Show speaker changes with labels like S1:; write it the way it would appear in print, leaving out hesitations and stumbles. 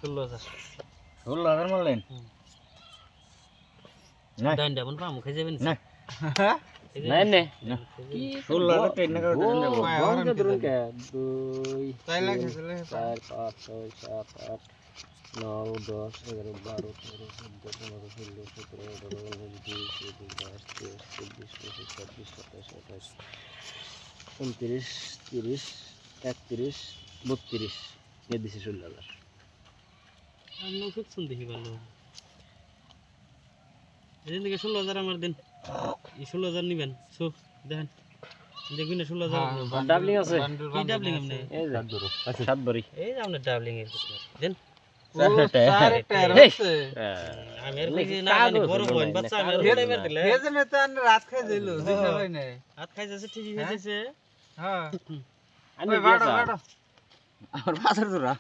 S1: 16,000
S2: 16,000 মারলেন না
S1: দান দেবন পামু খাই যাবেন
S2: না
S3: নাই নে
S1: কি
S2: 16,000 ট্রেন না করে দেন যাবো
S3: বন্ধ ধরুন কে 2
S4: তাই লাগে চলে
S3: 4 5 6 7 8 9 10 11 12 13 14 15 16 17 18 19 20 21 22 23 24 25 26 27 28 29 30 31 32 এ দিছে 16,000
S1: আমি ওষুধ শুন দেখি ভালো এদিন থেকে 16,000 আমার দিন এই 16,000 নিবেন সো দেখেন দেখুন 16,000
S3: ডাবলিং আছে
S1: কি ডাবলিং আপনি
S3: এই যে
S2: আচ্ছা 7 বড়ি
S1: এই যে আপনার ডাবলিং এর দেন
S4: চার টায়ার আছে
S1: আমি আর কইছি না জানি বড় হইন বাচ্চা আমি আর উড়াই মার দিলে
S4: এজন্য তো আন রাত খাই দিল দিশা ভাই নাই
S1: হাত খাই যাচ্ছে ঠিকই হয়েছে
S4: হ্যাঁ
S3: আমি
S4: ওই বাড়ো বাড়ো
S2: আমার বাজার দূরা